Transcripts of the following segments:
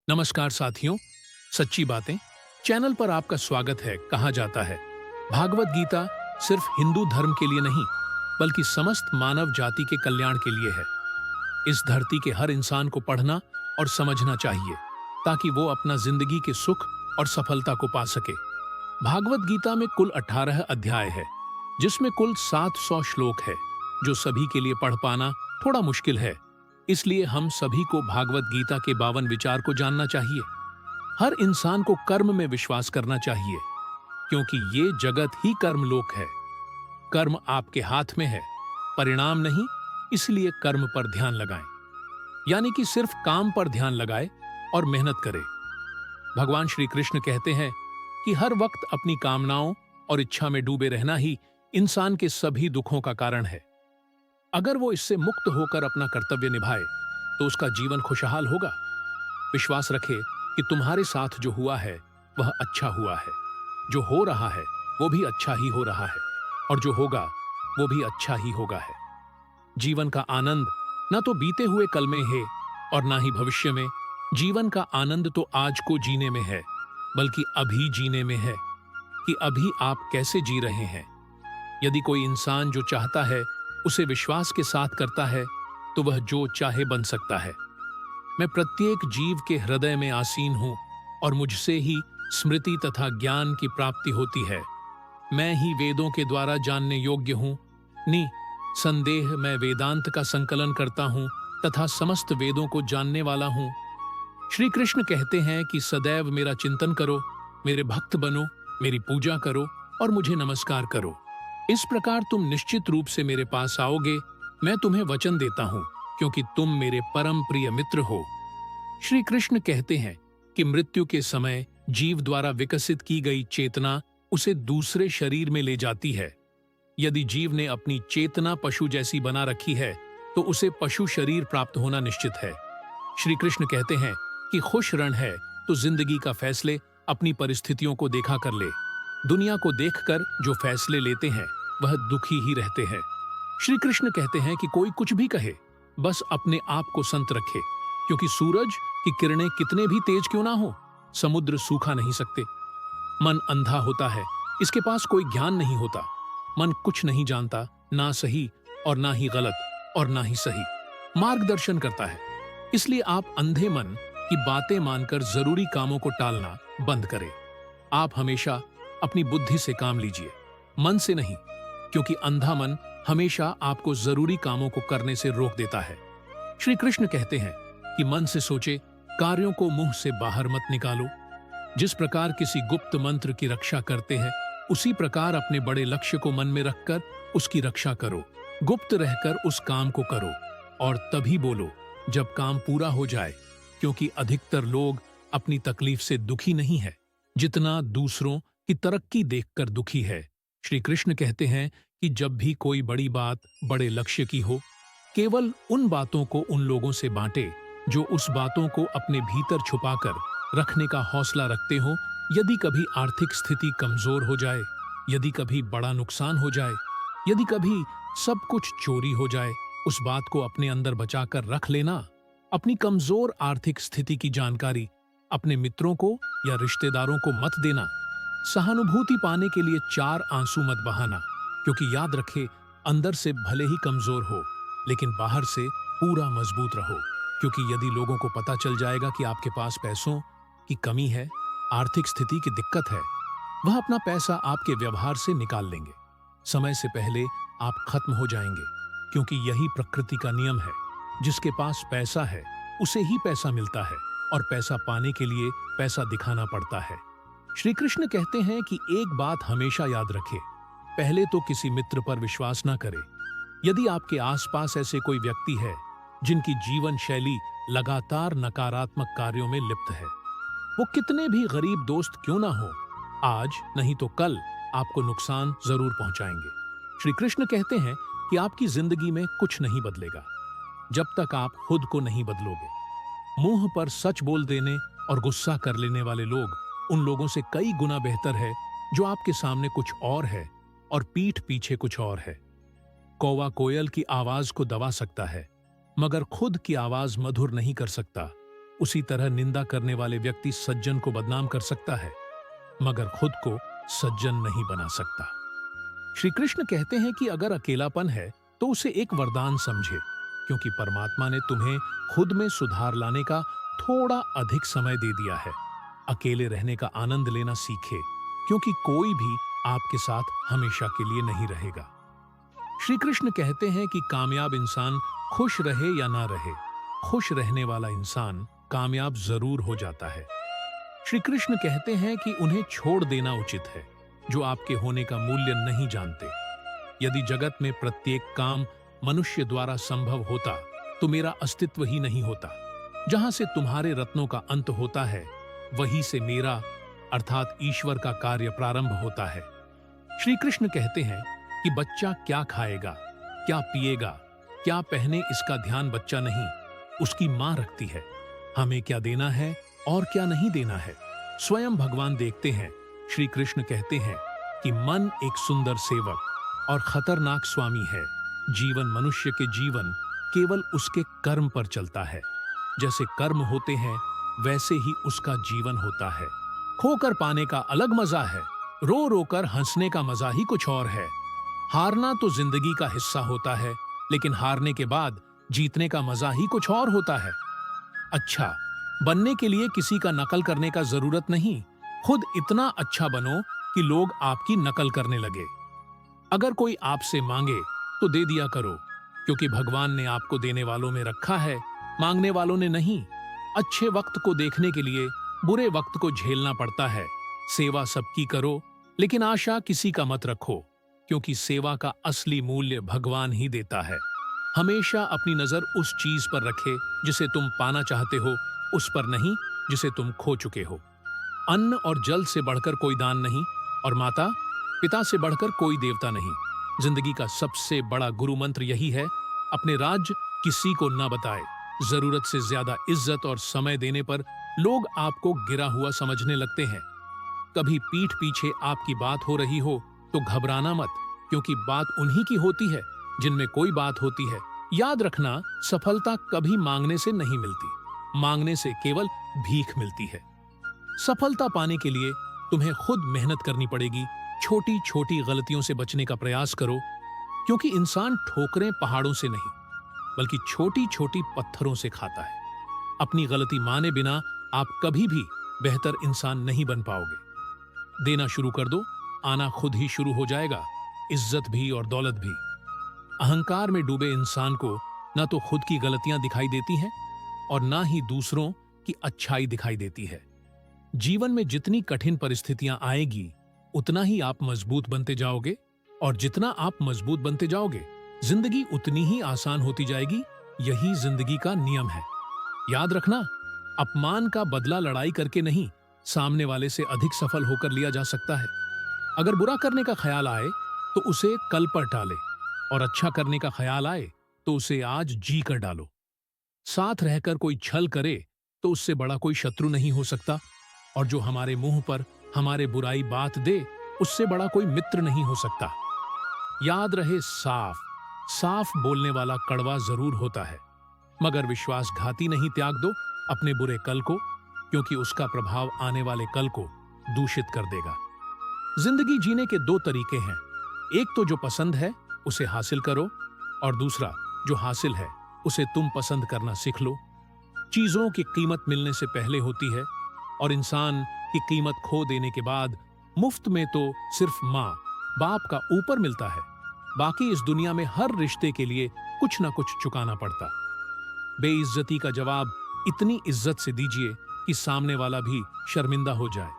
नमस्कार साथियों, सच्ची बातें चैनल पर आपका स्वागत है। कहा जाता है भागवत गीता सिर्फ हिंदू धर्म के लिए नहीं बल्कि समस्त मानव जाति के कल्याण के लिए है। इस धरती के हर इंसान को पढ़ना और समझना चाहिए ताकि वो अपना जिंदगी के सुख और सफलता को पा सके। भागवत गीता में कुल 18 अध्याय है जिसमें कुल 700 श्लोक है जो सभी के लिए पढ़ पाना थोड़ा मुश्किल है। इसलिए हम सभी को भागवत गीता के 52 विचार को जानना चाहिए। हर इंसान को कर्म में विश्वास करना चाहिए क्योंकि ये जगत ही कर्मलोक है। कर्म आपके हाथ में है, परिणाम नहीं। इसलिए कर्म पर ध्यान लगाएं, यानी कि सिर्फ काम पर ध्यान लगाए और मेहनत करें। भगवान श्री कृष्ण कहते हैं कि हर वक्त अपनी कामनाओं और इच्छा में डूबे रहना ही इंसान के सभी दुखों का कारण है। अगर वो इससे मुक्त होकर अपना कर्तव्य निभाए तो उसका जीवन खुशहाल होगा। विश्वास रखे कि तुम्हारे साथ जो हुआ है वह अच्छा हुआ है, जो हो रहा है वो भी अच्छा ही हो रहा है और जो होगा वो भी अच्छा ही होगा है। जीवन का आनंद न तो बीते हुए कल में है और ना ही भविष्य में। जीवन का आनंद तो आज को जीने में है, बल्कि अभी जीने में है कि अभी आप कैसे जी रहे हैं। यदि कोई इंसान जो चाहता है उसे विश्वास के साथ करता है तो वह जो चाहे बन सकता है। मैं प्रत्येक जीव के हृदय में आसीन हूं और मुझसे ही स्मृति तथा ज्ञान की प्राप्ति होती है। मैं ही वेदों के द्वारा जानने योग्य हूं। संदेह मैं वेदांत का संकलन करता हूं तथा समस्त वेदों को जानने वाला हूं। श्री कृष्ण कहते हैं कि सदैव मेरा चिंतन करो, मेरे भक्त बनो, मेरी पूजा करो और मुझे नमस्कार करो। इस प्रकार तुम निश्चित रूप से मेरे पास आओगे। मैं तुम्हें वचन देता हूं क्योंकि तुम मेरे परम प्रिय मित्र हो। श्री कृष्ण कहते हैं कि मृत्यु के समय जीव द्वारा विकसित की गई चेतना उसे दूसरे शरीर में ले जाती है। यदि जीव ने अपनी चेतना पशु जैसी बना रखी है तो उसे पशु शरीर प्राप्त होना निश्चित है। श्री कृष्ण कहते हैं कि खुश रण है तो जिंदगी का फैसले अपनी परिस्थितियों को देखा कर ले। दुनिया को देखकर जो फैसले लेते हैं वह दुखी ही रहते हैं। श्री कृष्ण कहते हैं कि कोई कुछ भी कहे, बस अपने आप को संत रखे, क्योंकि सूरज की किरणें कितने भी तेज क्यों ना हो, समुद्र सूखा नहीं सकते। मन अंधा होता है, इसके पास कोई ज्ञान नहीं होता। मन कुछ नहीं जानता, ना सही और ना ही गलत और ना ही सही मार्गदर्शन करता है। इसलिए आप अंधे मन की बातें मानकर जरूरी कामों को टालना बंद करें। आप हमेशा अपनी बुद्धि से काम लीजिए, मन से नहीं, क्योंकि अंधा मन हमेशा आपको जरूरी कामों को करने से रोक देता है। श्री कृष्ण कहते हैं कि मन से सोचे, कार्यों को मुंह से बाहर मत निकालो। जिस प्रकार किसी गुप्त मंत्र की रक्षा करते हैं उसी प्रकार अपने बड़े लक्ष्य को मन में रखकर उसकी रक्षा करो। गुप्त रहकर उस काम को करो और तभी बोलो जब काम पूरा हो जाए, क्योंकि अधिकतर लोग अपनी तकलीफ से दुखी नहीं है जितना दूसरों की तरक्की देखकर दुखी है। श्री कृष्ण कहते हैं कि जब भी कोई बड़ी बात बड़े लक्ष्य की हो, केवल उन बातों को उन लोगों से बांटे जो उस बातों को अपने भीतर छुपाकर रखने का हौसला रखते हो। यदि कभी आर्थिक स्थिति कमजोर हो जाए, यदि कभी बड़ा नुकसान हो जाए, यदि कभी सब कुछ चोरी हो जाए, उस बात को अपने अंदर बचाकर रख लेना। अपनी कमजोर आर्थिक स्थिति की जानकारी अपने मित्रों को या रिश्तेदारों को मत देना। सहानुभूति पाने के लिए 4 आंसू मत बहाना, क्योंकि याद रखे, अंदर से भले ही कमजोर हो लेकिन बाहर से पूरा मजबूत रहो। क्योंकि यदि लोगों को पता चल जाएगा कि आपके पास पैसों की कमी है, आर्थिक स्थिति की दिक्कत है, वह अपना पैसा आपके व्यवहार से निकाल लेंगे। समय से पहले आप खत्म हो जाएंगे, क्योंकि यही प्रकृति का नियम है। जिसके पास पैसा है उसे ही पैसा मिलता है और पैसा पाने के लिए पैसा दिखाना पड़ता है। श्री कृष्ण कहते हैं कि एक बात हमेशा याद रखें, पहले तो किसी मित्र पर विश्वास ना करें। यदि आपके आसपास ऐसे कोई व्यक्ति है जिनकी जीवन शैली लगातार नकारात्मक कार्यों में लिप्त है, वो कितने भी गरीब दोस्त क्यों ना हो, आज नहीं तो कल आपको नुकसान जरूर पहुंचाएंगे। श्री कृष्ण कहते हैं कि आपकी जिंदगी में कुछ नहीं बदलेगा जब तक आप खुद को नहीं बदलोगे। मुंह पर सच बोल देने और गुस्सा कर लेने वाले लोग उन लोगों से कई गुना बेहतर है जो आपके सामने कुछ और है और पीठ पीछे कुछ और है। कौवा कोयल की आवाज को दबा सकता है, मगर खुद की आवाज मधुर नहीं कर सकता। उसी तरह निंदा करने वाले व्यक्ति सज्जन को बदनाम कर सकता है, मगर खुद को सज्जन नहीं बना सकता। श्री कृष्ण कहते हैं कि अगर अकेलापन है तो उसे एक वरदान समझे, क्योंकि परमात्मा ने तुम्हें खुद में सुधार लाने का थोड़ा अधिक समय दे दिया है। अकेले रहने का आनंद लेना सीखे, क्योंकि कोई भी आपके साथ हमेशा के लिए नहीं रहेगा। श्री कृष्ण कहते हैं कि कामयाब इंसान खुश रहे या ना रहे, खुश रहने वाला इंसान कामयाब जरूर हो जाता है। श्री कृष्ण कहते हैं कि उन्हें छोड़ देना उचित है जो आपके होने का मूल्य नहीं जानते। यदि जगत में प्रत्येक काम मनुष्य द्वारा संभव होता तो मेरा अस्तित्व ही नहीं होता। जहां से तुम्हारे रत्नों का अंत होता है, वहीं से मेरा अर्थात ईश्वर का कार्य प्रारंभ होता है। श्री कृष्ण कहते हैं कि बच्चा क्या खाएगा, क्या पिएगा, क्या पहने, इसका ध्यान बच्चा नहीं, उसकी मां रखती है। हमें क्या देना है और क्या नहीं देना है, स्वयं भगवान देखते हैं। श्री कृष्ण कहते हैं कि मन एक सुंदर सेवक और खतरनाक स्वामी है। जीवन मनुष्य के जीवन केवल उसके कर्म पर चलता है। जैसे कर्म होते हैं वैसे ही उसका जीवन होता है। खोकर पाने का अलग मजा है, रो रो कर हंसने का मजा ही कुछ और है। हारना तो जिंदगी का हिस्सा होता है, लेकिन हारने के बाद जीतने का मजा ही कुछ और होता है। अच्छा बनने के लिए किसी का नकल करने का जरूरत नहीं, खुद इतना अच्छा बनो कि लोग आपकी नकल करने लगे। अगर कोई आपसे मांगे तो दे दिया करो, क्योंकि भगवान ने आपको देने वालों में रखा है, मांगने वालों ने नहीं। अच्छे वक्त को देखने के लिए बुरे वक्त को झेलना पड़ता है। सेवा सबकी करो, लेकिन आशा किसी का मत रखो, क्योंकि सेवा का असली मूल्य भगवान ही देता है। हमेशा अपनी नजर उस चीज पर रखे जिसे तुम पाना चाहते हो, उस पर नहीं जिसे तुम खो चुके हो। अन्न और जल से बढ़कर कोई दान नहीं, और माता पिता से बढ़कर कोई देवता नहीं। जिंदगी का सबसे बड़ा गुरु मंत्र यही है, अपने राज किसी को न बताए। जरूरत से ज्यादा इज्जत और समय देने पर लोग आपको गिरा हुआ समझने लगते हैं। कभी पीठ पीछे आपकी बात हो रही हो तो घबराना मत, क्योंकि बात उन्हीं की होती है जिनमें कोई बात होती है। याद रखना, सफलता कभी मांगने से नहीं मिलती, मांगने से केवल भीख मिलती है। सफलता पाने के लिए तुम्हें खुद मेहनत करनी पड़ेगी। छोटी छोटी गलतियों से बचने का प्रयास करो, क्योंकि इंसान ठोकरें पहाड़ों से नहीं बल्कि छोटी छोटी पत्थरों से खाता है। अपनी गलती माने बिना आप कभी भी बेहतर इंसान नहीं बन पाओगे। देना शुरू कर दो, आना खुद ही शुरू हो जाएगा, इज्जत भी और दौलत भी। अहंकार में डूबे इंसान को ना तो खुद की गलतियां दिखाई देती हैं और ना ही दूसरों की अच्छाई दिखाई देती है। जीवन में जितनी कठिन परिस्थितियां आएगी, उतना ही आप मजबूत बनते जाओगे, और जितना आप मजबूत बनते जाओगे, जिंदगी उतनी ही आसान होती जाएगी। यही जिंदगी का नियम है। याद रखना, अपमान का बदला लड़ाई करके नहीं, सामने वाले से अधिक सफल होकर लिया जा सकता है। अगर बुरा करने का ख्याल आए तो उसे कल पर टाले, और अच्छा करने का ख्याल आए तो उसे आज जी कर डालो। साथ रहकर कोई छल करे तो उससे बड़ा कोई शत्रु नहीं हो सकता, और जो हमारे मुंह पर हमारे बुराई बात दे, उससे बड़ा कोई मित्र नहीं हो सकता। याद रहे, साफ साफ बोलने वाला कड़वा जरूर होता है, मगर विश्वासघाती नहीं। त्याग दो अपने बुरे कल को, क्योंकि उसका प्रभाव आने वाले कल को दूषित कर देगा। जिंदगी जीने के दो तरीके हैं, एक तो जो पसंद है उसे हासिल करो, और दूसरा जो हासिल है उसे तुम पसंद करना सीख लो। चीजों की कीमत मिलने से पहले होती है, और इंसान की कीमत खो देने के बाद मुफ्त में तो सिर्फ माँ बाप का ऊपर मिलता है। बाकी इस दुनिया में हर रिश्ते के लिए कुछ ना कुछ चुकाना पड़ता। बेइज्जती का जवाब इतनी इज्जत से दीजिए कि सामने वाला भी शर्मिंदा हो जाए।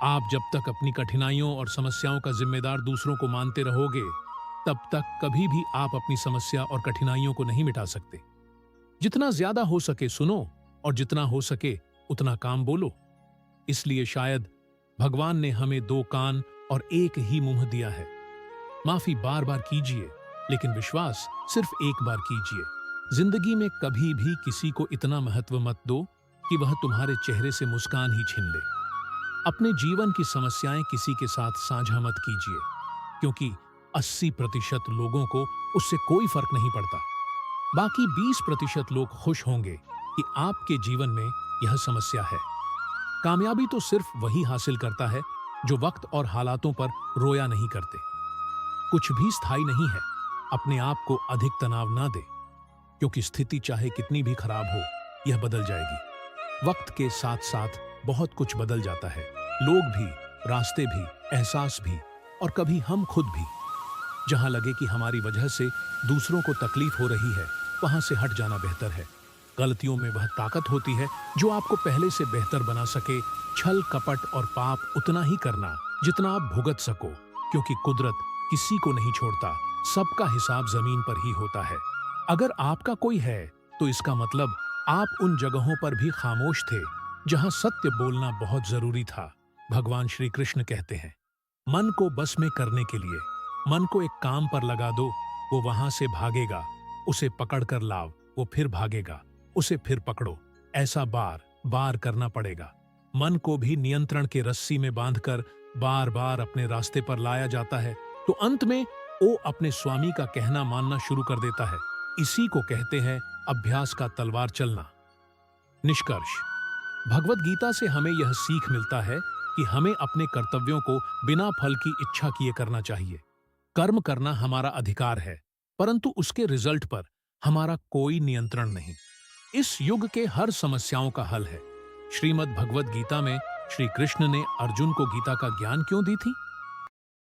आप जब तक अपनी कठिनाइयों और समस्याओं का जिम्मेदार दूसरों को मानते रहोगे, तब तक कभी भी आप अपनी समस्या और कठिनाइयों को नहीं मिटा सकते। जितना ज्यादा हो सके सुनो, और जितना हो सके उतना काम बोलो। इसलिए शायद भगवान ने हमें दो कान और एक ही मुंह दिया है। माफी बार बार कीजिए, लेकिन विश्वास सिर्फ एक बार कीजिए। जिंदगी में कभी भी किसी को इतना महत्व मत दो कि वह तुम्हारे चेहरे से मुस्कान ही छीन ले। अपने जीवन की समस्याएं किसी के साथ साझा मत कीजिए, क्योंकि 80% लोगों को उससे कोई फर्क नहीं पड़ता। बाकी 20% लोग खुश होंगे कि आपके जीवन में यह समस्या है। कामयाबी तो सिर्फ वही हासिल करता है जो वक्त और हालातों पर रोया नहीं करते। कुछ भी स्थायी नहीं है। अपने आप को अधिक तनाव ना दे, क्योंकि स्थिति चाहे कितनी भी खराब हो, यह बदल जाएगी। वक्त के साथ साथ बहुत कुछ बदल जाता है। लोग भी, रास्ते भी, एहसास भी, और कभी हम खुद भी। जहां लगे कि हमारी वजह से दूसरों को तकलीफ हो रही है, वहां से हट जाना बेहतर है। गलतियों में वह ताकत होती है जो आपको पहले से बेहतर बना सके। छल, कपट और पाप उतना ही करना जितना आप भुगत सको, क्योंकि कुदरत किसी को नहीं छोड़ता। सबका हिसाब जमीन पर ही होता है। अगर आपका कोई है, तो इसका मतलब आप उन जगहों पर भी खामोश थे जहां सत्य बोलना बहुत जरूरी था। भगवान श्री कृष्ण कहते हैं, मन को बस में करने के लिए मन को एक काम पर लगा दो, वो वहां से भागेगा। उसे पकड़ कर लाओ, वो फिर भागेगा। उसे फिर पकड़ो। ऐसा बार बार करना पड़ेगा। मन को भी नियंत्रण के रस्सी में बांधकर बार बार अपने रास्ते पर लाया जाता है, तो अंत में वो अपने स्वामी का कहना मानना शुरू कर देता है। इसी को कहते हैं अभ्यास का तलवार चलना। निष्कर्ष, भगवत गीता से हमें यह सीख मिलता है कि हमें अपने कर्तव्यों को बिना फल की इच्छा किए करना चाहिए। कर्म करना हमारा अधिकार है, परंतु उसके रिजल्ट पर हमारा कोई नियंत्रण नहीं। इस युग के हर समस्याओं का हल है। श्रीमद् भगवत गीता में श्री कृष्ण ने अर्जुन को गीता का ज्ञान क्यों दी थी?